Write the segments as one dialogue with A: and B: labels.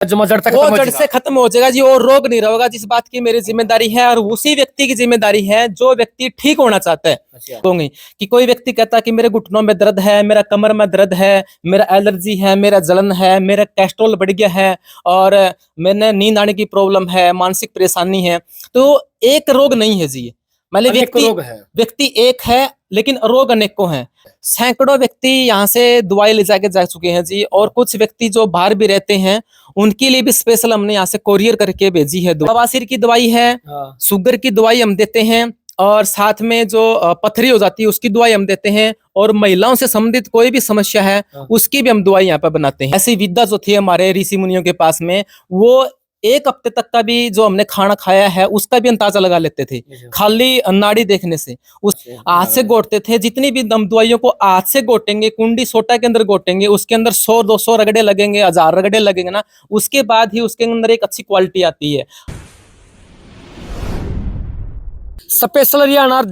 A: वो जड़ से खत्म हो जाएगा जी, और रोग नहीं रहेगा। जिस बात की मेरी जिम्मेदारी है और उसी व्यक्ति की जिम्मेदारी है जो व्यक्ति ठीक होना चाहता है। होंगे कि कोई व्यक्ति कहता है कि मेरे घुटनों में दर्द है, मेरा कमर में दर्द है, मेरा एलर्जी है, मेरा जलन है, मेरा कोलेस्ट्रॉल बढ़ गया है और मैंने नींद आने की प्रॉब्लम है, मानसिक परेशानी है। तो एक रोग नहीं है जी, मतलब व्यक्ति एक है लेकिन रोग अनेकों हैं। सैकड़ों व्यक्ति यहाँ से दवाई ले जाके जा चुके हैं जी, और कुछ व्यक्ति जो बाहर भी रहते हैं उनके लिए भी स्पेशल हमने यहाँ से कोरियर करके भेजी है। बवासीर की दवाई है, शुगर की दवाई हम देते हैं, और साथ में जो पथरी हो जाती है उसकी दवाई हम देते हैं, और महिलाओं से संबंधित कोई भी समस्या है उसकी भी हम दवाई यहाँ पर बनाते हैं। ऐसी विद्या जो थी हमारे ऋषि मुनियों के पास में, वो एक हफ्ते तक का भी जो हमने खाना खाया है उसका भी अंदाजा लगा लेते थे खाली नाड़ी देखने से। उस हाथ से गोटते थे, जितनी भी दम दवाइयों को हाथ से गोटेंगे, कुंडी सोटा के अंदर गोटेंगे, उसके अंदर 100-200 रगड़े लगेंगे, 1000 रगड़े लगेंगे ना, उसके बाद ही उसके अंदर एक अच्छी क्वालिटी आती है।
B: स्पेशल हरियाणा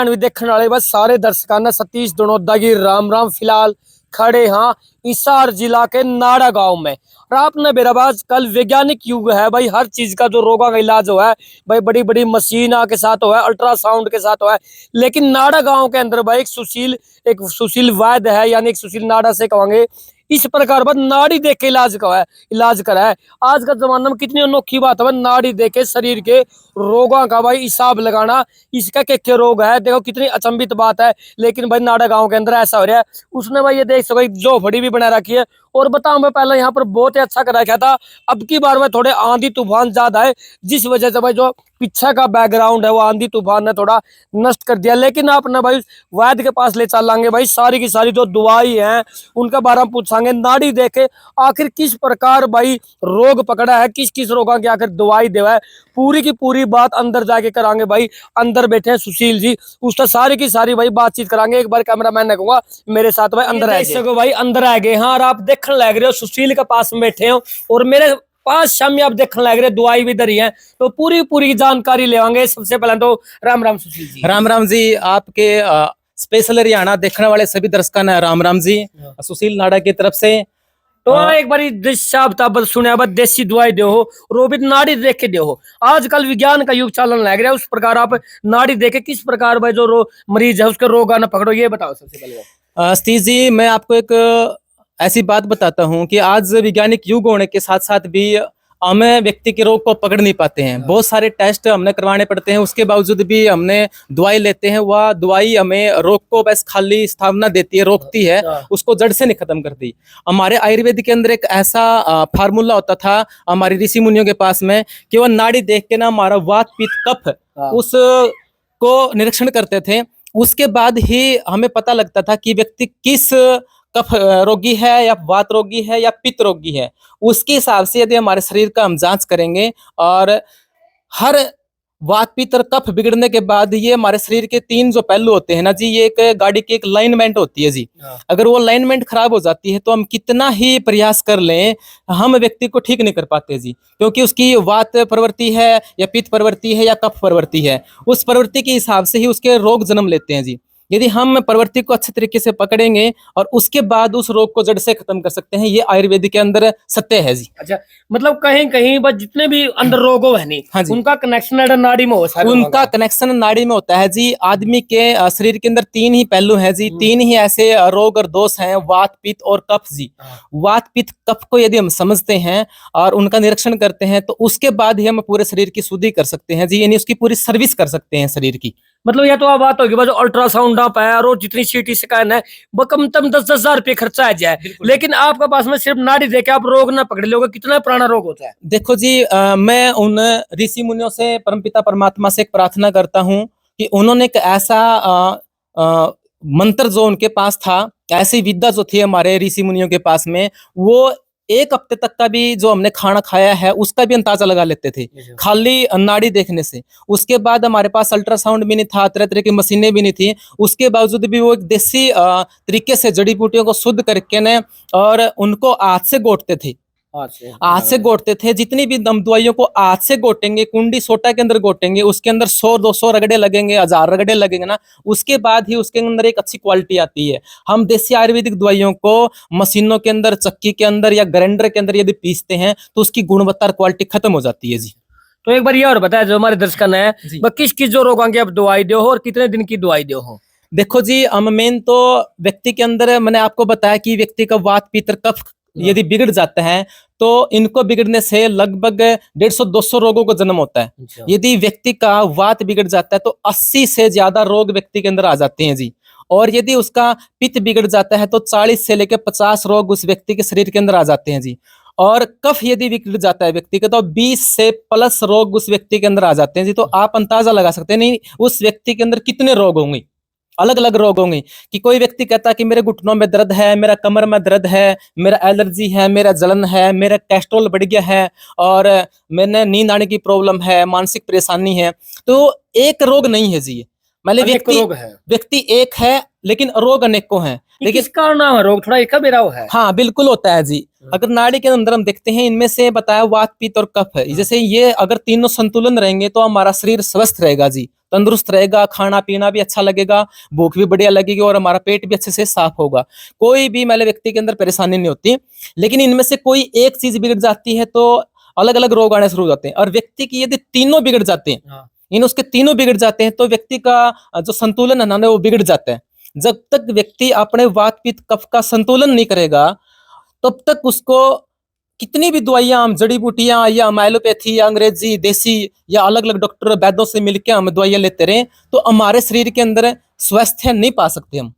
B: भी देखने वाले बस सारे दर्शकों ने सतीश दोनोदा की राम राम। फिलहाल खड़े हाँ हिसार जिला के नाड़ा गांव में, और आपने मेरा बात कल वैज्ञानिक युग है भाई, हर चीज का जो रोगों का इलाज हो है भाई बड़ी बड़ी मशीन के साथ हो है, अल्ट्रासाउंड के साथ हो है। लेकिन नाड़ा गांव के अंदर भाई एक सुशील वैद्य है, यानी एक सुशील नाड़ा से कहेंगे इस प्रकार बस नाड़ी देख के इलाज करा है। आज का जमाना में कितनी अनोखी बात है, नाड़ी देख के शरीर के रोगों का भाई हिसाब लगाना, इसका क्या रोग है, देखो कितनी अचंभित बात है। लेकिन भाई नाड़ा गांव के अंदर ऐसा हो रहा है। उसने भाई ये देख सको झोपड़ी भी बना रखी है, और बताऊं मैं पहले यहाँ पर बहुत ही अच्छा कर रखा था। अब की बार में थोड़े आंधी तूफान ज्यादा है, जिस वजह से भाई जो पीछे का बैकग्राउंड है वो आंधी तूफान ने थोड़ा नष्ट कर दिया। लेकिन आप ना भाई वैद्य के पास ले चलेंगे भाई, सारी की सारी जो दवाई है उनका बारे में पूछेंगे, नाड़ी देखे आखिर किस प्रकार भाई रोग पकड़ा है, किस किस रोगों की आखिर दवाई देवा है, पूरी की पूरी बात अंदर जाके करांगे भाई। अंदर बैठे हैं सुशील जी, उससे सारी की सारी भाई बातचीत करांगे। एक बार कैमरा मैन ने कहूंगा मेरे साथ भाई अंदर आ गए भाई, अंदर आ गए हाँ, और आप देखने लग रहे हो सुशील के पास में बैठे हो, और मेरे पास शामी आप देखने लग रहे दवाई भी धरी है, तो पूरी पूरी जानकारी लेवांगे। सबसे पहले तो राम राम सुशील जी।
A: राम राम जी, आपके स्पेशल हरियाणा देखने वाले सभी दर्शकों ने राम राम जी। सुशील नाड़ा की तरफ से
B: तो एक बारी सुने देसी दवाई दो हो, रोबित नाड़ी देख के दो हो। आजकल विज्ञान का युग चलन लग रहा है, उस प्रकार आप नाड़ी देखे किस प्रकार भाई जो मरीज है उसके रोग आना पकड़ो, ये बताओ सबसे पहले।
A: सतीश जी, मैं आपको एक ऐसी बात बताता हूँ कि आज वैज्ञानिक युग होने के साथ साथ भी हमें व्यक्ति के रोग को पकड़ नहीं पाते हैं। बहुत सारे टेस्ट हमने करवाने पड़ते हैं, उसके बावजूद भी हमने दवाई लेते हैं, वह दवाई हमें रोग को बस खाली स्थापना देती है, रोकती है, उसको जड़ से नहीं खत्म करती। हमारे आयुर्वेद के अंदर एक ऐसा फार्मूला होता था हमारे ऋषि मुनियों के पास में कि वह नाड़ी देख के ना हमारा वात पित्त कफ उसको निरीक्षण करते थे। उसके बाद ही हमें पता लगता था कि व्यक्ति किस कफ रोगी है या वात रोगी है या पित्त रोगी है। उसके हिसाब से यदि हमारे शरीर का हम जांच करेंगे, और हर वात पित्त और कफ बिगड़ने के बाद ये हमारे शरीर के 3 जो पहलू होते हैं ना जी, ये एक गाड़ी की एक लाइनमेंट होती है जी। अगर वो लाइनमेंट खराब हो जाती है तो हम कितना ही प्रयास कर लें, हम व्यक्ति को ठीक नहीं कर पाते जी, क्योंकि उसकी वात प्रवृत्ति है या पित्त प्रवृत्ति है या कफ प्रवृत्ति है, उस प्रवृत्ति के हिसाब से ही उसके रोग जन्म लेते हैं जी। यदि हम प्रवृत्ति को अच्छे तरीके से पकड़ेंगे और उसके बाद उस रोग को जड़ से खत्म कर सकते हैं, ये आयुर्वेद के अंदर सत्य है जी।
B: अच्छा, मतलब कहीं कहीं बस जितने भी अंदर रोग हो नहीं,
A: हाँ जी,
B: उनका कनेक्शन नाड़ी में होता है।
A: उनका कनेक्शन नाड़ी में होता है जी। आदमी के शरीर के अंदर 3 ही पहलू हैं जी, 3 ही ऐसे रोग और दोष हैं, वात पित्त और कफ जी। वात पित्त कफ को यदि हम समझते हैं और उनका निरीक्षण करते हैं तो उसके बाद ही हम पूरे शरीर की शुद्धि कर सकते हैं जी, यानी उसकी पूरी सर्विस कर सकते हैं शरीर की।
B: मतलब ये तो बात होगी जो अल्ट्रासाउंड आप है और जितनी सीटी स्कैन है वो कम से कम 10-10 हजार रुपये खर्चा आ जाए, लेकिन आपके पास में सिर्फ नाड़ी देके आप रोग ना पकड़ लोगे। कितना पुराना रोग होता है?
A: देखो जी, मैं उन ऋषि मुनियों से, परमपिता परमात्मा से एक प्रार्थना करता हूँ कि उन्होंने एक ऐसा मंत्र जो उनके पास था, ऐसी विद्या जो थी हमारे ऋषि मुनियों के पास में, वो एक हफ्ते तक का भी जो हमने खाना खाया है उसका भी अंदाजा लगा लेते थे खाली नाड़ी देखने से। उसके बाद हमारे पास अल्ट्रासाउंड भी नहीं था, तरह तरह की मशीनें भी नहीं थी, उसके बावजूद भी वो एक देसी तरीके से जड़ी बूटियों को शुद्ध करके ने और उनको हाथ से गोटते थे। हाथ से घोटते थे। जितनी भी दम दवाइयों को हाथ से घोटेंगे, कुंडी सोटा के अंदर घोटेंगे, उसके अंदर 100-200 रगड़े लगेंगे, 1000 रगड़े लगेंगे ना, उसके बाद ही उसके अंदर एक अच्छी क्वालिटी आती है। हम देसी आयुर्वेदिक दवाइयों को मशीनों के अंदर, चक्की के अंदर या ग्राइंडर के अंदर यदि पीसते हैं तो उसकी गुणवत्ता और क्वालिटी खत्म हो जाती है जी।
B: तो एक बार ये और बताया जो हमारे दर्शक है,
A: जी।
B: किस किस जो रोगों की आप दवाई दो हो और कितने दिन की दवाई दो हो?
A: देखो जी, मेन तो व्यक्ति के अंदर मैंने आपको बताया कि व्यक्ति का वात पित्त कफ यदि बिगड़ जाता है तो इनको बिगड़ने से लगभग 150-200 रोगों को जन्म होता है। यदि व्यक्ति का वात बिगड़ जाता है तो 80 से ज्यादा रोग व्यक्ति के अंदर आ जाते हैं जी। और यदि उसका पित्त बिगड़ जाता है तो 40 से लेकर 50 रोग उस व्यक्ति के शरीर के अंदर आ जाते हैं जी। और कफ यदि बिगड़ जाता है व्यक्ति का तो 20 से प्लस रोग उस व्यक्ति के अंदर आ जाते हैं जी। तो आप अंदाजा लगा सकते हैं नहीं उस व्यक्ति के अंदर कितने रोग होंगे, अलग अलग रोग होंगे। कि कोई व्यक्ति कहता है कि मेरे घुटनों में दर्द है, मेरा कमर में दर्द है, मेरा एलर्जी है, मेरा जलन है, मेरा कोलेस्ट्रॉल बढ़ गया है और मैंने नींद आने की प्रॉब्लम है, मानसिक परेशानी है। तो एक रोग नहीं है जी, मतलब व्यक्ति एक है लेकिन रोग अनेकों हैं।
B: लेकिन इसका नाम रोग थोड़ा एक बेरा है।
A: हाँ बिल्कुल होता है जी। अगर नाड़ी के अंदर हम देखते हैं इनमें से बताया वात पित्त और कफ है। जैसे ये अगर तीनों संतुलन रहेंगे तो हमारा शरीर स्वस्थ रहेगा जी, तंदुरुस्त रहेगा, खाना पीना भी अच्छा लगेगा, भूख भी बढ़िया लगेगी और हमारा पेट भी अच्छे से साफ होगा, कोई भी मतलब व्यक्ति के अंदर परेशानी नहीं होती। लेकिन इनमें से कोई एक चीज बिगड़ जाती है तो अलग अलग रोग आने शुरू हो जाते हैं। और व्यक्ति की यदि तीनों बिगड़ जाते हैं, उसके तीनों बिगड़ जाते हैं तो व्यक्ति का जो संतुलन है ना वो बिगड़ जाता है। जब तक व्यक्ति अपने वात पित्त कफ का संतुलन नहीं करेगा तब तक उसको कितनी भी दवाइयां, हम जड़ी बूटियां या एलोपैथी या अंग्रेजी देसी या अलग अलग डॉक्टर वैद्यों से मिलकर हम दवाइयां लेते रहे तो हमारे शरीर के अंदर स्वास्थ्य नहीं पा सकते हम।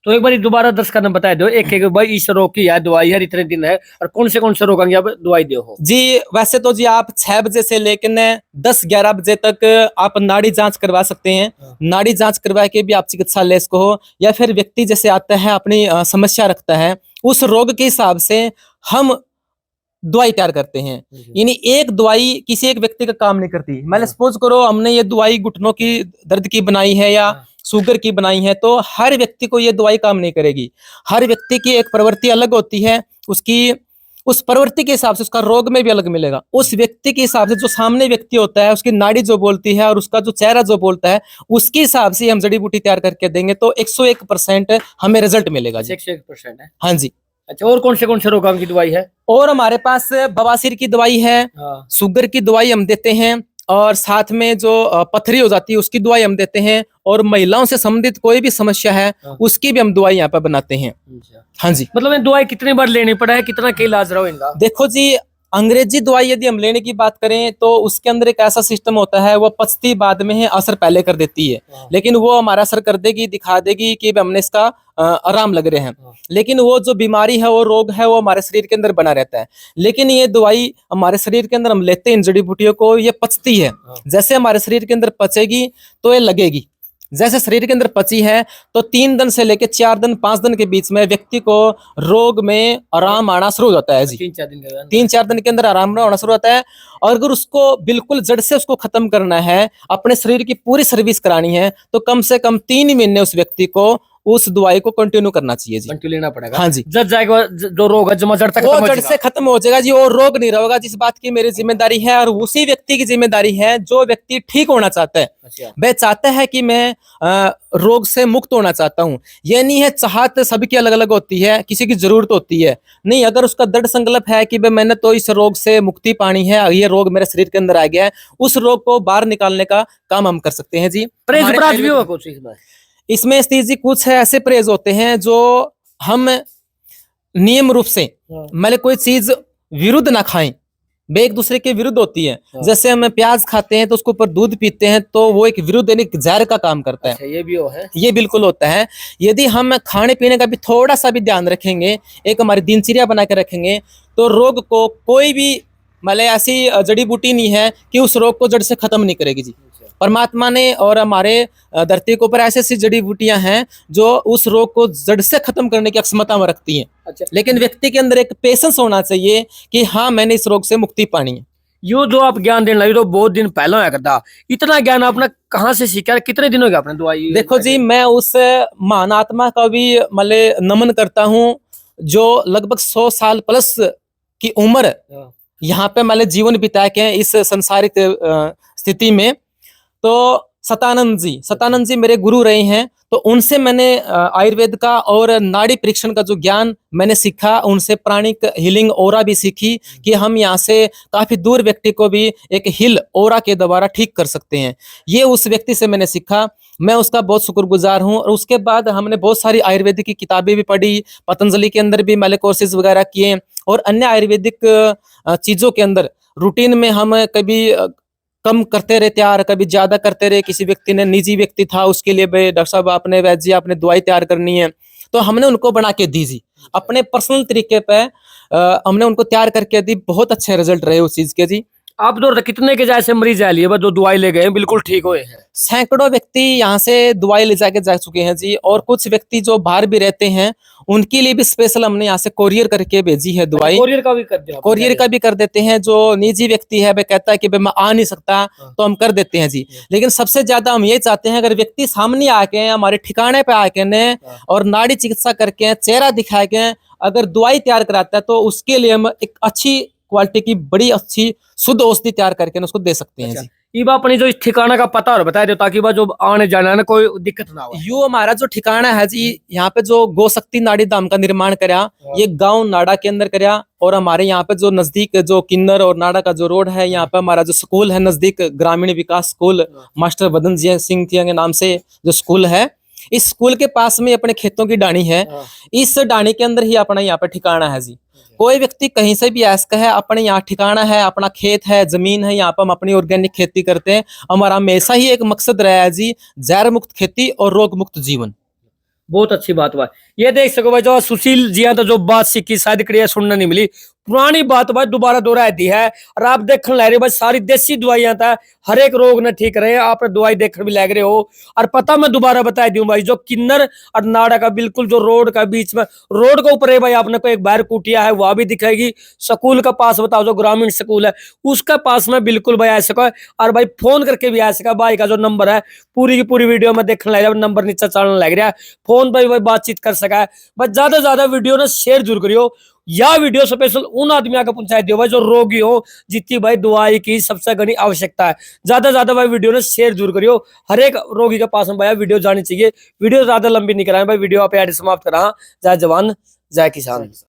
B: तो एक बार दोबारा दर्शकों ने बता दो एक एक भाई इस रोग की है दवाई है, इतने दिन है और कौन से रोग की आप दवाई दो हो? जी
A: वैसे तो जी आप 6 बजे से लेकर 10-11 बजे तक आप नाड़ी जांच करवा सकते हैं। नाड़ी जांच करवा के भी आप चिकित्सालय को हो या फिर व्यक्ति जैसे आता है अपनी समस्या रखता है उस रोग के हिसाब से हम दवाई तैयार करते हैं। यानी एक दवाई किसी एक व्यक्ति का काम नहीं करती। मैं सपोज करो हमने ये दवाई घुटनों की दर्द की बनाई है या शुगर की बनाई है तो हर व्यक्ति को ये दवाई काम नहीं करेगी। हर व्यक्ति की एक प्रवृत्ति अलग होती है, उसकी उस प्रवृत्ति के हिसाब से उसका रोग में भी अलग मिलेगा। उस व्यक्ति के हिसाब से जो सामने व्यक्ति होता है उसकी नाड़ी जो बोलती है और उसका जो चेहरा जो बोलता है उसके हिसाब से हम जड़ी बूटी तैयार करके देंगे तो 101% हमें रिजल्ट मिलेगा।
B: 101% है।
A: हाँ जी।
B: अच्छा और कौन से रोगों की दवाई है?
A: और हमारे पास बवासीर की दवाई है, शुगर की दवाई हम देते हैं और साथ में जो पथरी हो जाती है उसकी दवाई हम देते हैं और महिलाओं से संबंधित कोई भी समस्या है उसकी भी हम दवाई यहाँ पर बनाते हैं। हाँ जी।
B: मतलब ये दवाई कितनी बार लेनी पड़ा है, कितना के इलाज रहा इनका?
A: देखो जी अंग्रेजी दवाई यदि हम लेने की बात करें तो उसके अंदर एक ऐसा सिस्टम होता है वो पचती बाद में है, असर पहले कर देती है। लेकिन वो हमारा असर कर देगी, दिखा देगी कि हमने इसका आराम लग रहे हैं। लेकिन वो जो बीमारी है वो रोग है वो हमारे शरीर के अंदर बना रहता है। लेकिन ये दवाई हमारे शरीर के अंदर हम लेते हैं इन जड़ी बूटियों को, ये पचती है। जैसे हमारे शरीर के अंदर पचेगी तो ये लगेगी। जैसे शरीर के अंदर पची है तो 3 दिन से लेकर 4 दिन 5 दिन के बीच में व्यक्ति को रोग में आराम आना शुरू हो जाता है जी। 3-4 दिन के अंदर आराम आना शुरू होता है। और अगर उसको बिल्कुल जड़ से उसको खत्म करना है, अपने शरीर की पूरी सर्विस करानी है तो कम से कम 3 महीने उस व्यक्ति को उस दवाई को कंटिन्यू करना चाहिए जी।
B: कंटिन्यू लेना पड़ेगा।
A: हाँ जी।
B: जड़ जाएगा जो रोग है जड़ तक
A: वो जड़ से खत्म हो जाएगा जी। और रोग नहीं रहेगा जिस बात की मेरी जिम्मेदारी है और उसी व्यक्ति की जिम्मेदारी है जो व्यक्ति ठीक होना चाहता है। वह चाहता है कि मैं रोग से मुक्त होना चाहता हूँ। ये नहीं है चाहत सबकी अलग अलग होती है, किसी की जरूरत होती है नहीं। अगर उसका दृढ़ संकल्प है कि मैंने तो इस रोग से मुक्ति पानी है, ये रोग मेरे शरीर के अंदर आ गया है, उस रोग को बाहर निकालने का काम हम कर सकते हैं जी। इसमें जी कुछ ऐसे परहेज होते हैं जो हम नियम रूप से मतलब कोई चीज विरुद्ध ना खाएं, वे एक दूसरे के विरुद्ध होती है। जैसे हम प्याज खाते हैं तो उसके ऊपर दूध पीते हैं तो वो एक विरुद्ध यानी जहर का काम करता है।
B: अच्छा, ये भी है।
A: ये बिल्कुल होता है। यदि हम खाने पीने का भी थोड़ा सा भी ध्यान रखेंगे, एक हमारी दिनचर्या बना के रखेंगे तो रोग को कोई भी मतलब ऐसी जड़ी बूटी नहीं है कि उस रोग को जड़ से खत्म नहीं करेगी जी। परमात्मा ने और हमारे धरती के ऊपर ऐसी जड़ी बूटियां हैं जो उस रोग को जड़ से खत्म करने की क्षमता में रखती हैं।
B: अच्छा।
A: लेकिन व्यक्ति के अंदर एक पेशेंस होना चाहिए कि हाँ मैंने इस रोग से मुक्ति पानी है।
B: यो जो आप ज्ञान देने लगे तो बहुत दिन पहले होया करता, इतना ज्ञान आपने कहाँ से सीखा, कितने दिन हो गए आपने दवाई?
A: देखो जी मैं उस महान आत्मा का भी मतलब नमन करता हूँ जो लगभग 100 साल प्लस की उम्र यहाँ पे मैंने जीवन बिताया के इस संसारिक स्थिति में, तो सतानंद जी मेरे गुरु रहे हैं। तो उनसे मैंने आयुर्वेद का और नाड़ी परीक्षण का जो ज्ञान मैंने सीखा, उनसे प्राणिक हीलिंग ओरा भी सीखी कि हम यहाँ से काफी दूर व्यक्ति को भी एक हिल ओरा के द्वारा ठीक कर सकते हैं। ये उस व्यक्ति से मैंने सीखा, मैं उसका बहुत शुक्रगुजार हूँ। और उसके बाद हमने बहुत सारी आयुर्वेदिक की किताबें भी पढ़ी, पतंजलि के अंदर भी मैंने कोर्सेज वगैरह किए, और अन्य आयुर्वेदिक चीजों के अंदर रूटीन में हम कभी कम करते रहे तैयार, कभी ज्यादा करते रहे। किसी व्यक्ति ने, निजी व्यक्ति था, उसके लिए भाई डॉक्टर साहब आपने, वैद्य जी आपने दवाई तैयार करनी है, तो हमने उनको बना के दी जी अपने पर्सनल तरीके पे, हमने उनको तैयार करके दी। बहुत अच्छे रिजल्ट रहे उस चीज के जी।
B: आप दो कितने के जैसे मरीज आ लिए जो दवाई ले गए हैं बिल्कुल ठीक हुए हैं?
A: सैकड़ों व्यक्ति यहाँ से दवाई ले जाके जा चुके हैं जी। और कुछ व्यक्ति जो बाहर भी रहते हैं, उनके लिए भी स्पेशल हमने यहाँ से कोरियर करके भेजी है दवाई।
B: कोरियर का भी कर दिया?
A: कोरियर का भी कर देते हैं। जो निजी व्यक्ति है वह कहता है कि भाई मैं आ नहीं सकता, तो हम कर देते हैं जी। लेकिन सबसे ज्यादा हम ये चाहते हैं, अगर व्यक्ति सामने आके हमारे ठिकाने पे आके ने और नाड़ी चिकित्सा करके चेहरा दिखा के अगर दवाई तैयार कराता है, तो उसके लिए हम एक अच्छी क्वालिटी की बड़ी अच्छी शुद्ध औषधि तैयार करके उसको दे सकते हैं जी।
B: ये अपनी जो ठिकाना का पता और बता दो, ताकि जो आने जाना है कोई दिक्कत ना हो।
A: यो हमारा जो ठिकाना है जी, यहाँ पे जो गोशक्ति नाड़ी धाम का निर्माण करा, ये गांव नाड़ा के अंदर करा। और हमारे यहाँ पे जो नजदीक जो किन्नर और नाड़ा का जो रोड है, यहाँ पे हमारा जो स्कूल है नजदीक, ग्रामीण विकास स्कूल, मास्टर वदन सिंह के नाम से जो स्कूल है, इस स्कूल के पास में अपने खेतों की डाणी है। इस डाणी के अंदर ही अपना यहाँ पे ठिकाना है जी। कोई व्यक्ति कहीं से भी ऐसा है, अपने यहाँ ठिकाना है, अपना खेत है, जमीन है, यहाँ पर हम अपनी ऑर्गेनिक खेती करते हैं। हमारा हमेशा ही एक मकसद रहा है जी, जहर मुक्त खेती और रोग मुक्त जीवन।
B: बहुत अच्छी बात हुआ। ये देख सको भाई, जो सुशील जी तो जो बात सीखी शायद क्रिया सुनने नहीं मिली, पुरानी बात भाई दोबारा दोहरा दी है। और आप देखने लग रहे भाई सारी देसी दवाइयां था, हर एक रोग ने ठीक रहे। आप दवाई देखने भी लग रहे हो। और पता मैं दोबारा बता दूं भाई, जो किन्नर और नाड़ा का बिल्कुल जो रोड का बीच में, रोड के ऊपर है भाई, आपने को एक बाहर कुटिया है वहां भी दिखेगी। स्कूल का पास बताओ, जो ग्रामीण स्कूल है उसका पास में बिल्कुल भाई आ सको। और भाई फोन करके भी आ सका। भाई का जो नंबर है पूरी की पूरी वीडियो में देखने लग रहा है, नंबर नीचे चलने लग रहा है, फोन पर भाई बातचीत कर सका है। बस ज्यादा से ज्यादा वीडियो ने शेयर जरूर करियो। या वीडियो स्पेशल उन आदमियों का पहुंचाई दियो भाई जो रोगी हो, जितनी भाई दवाई की सबसे घनी आवश्यकता है। ज्यादा से ज्यादा भाई वीडियो ने शेयर जरूर करियो। हर एक रोगी के पास में भाई वीडियो जानी चाहिए। वीडियो ज्यादा लंबी नहीं कराएं भाई, वीडियो आप ऐड समाप्त करा। जय जवान जय किसान।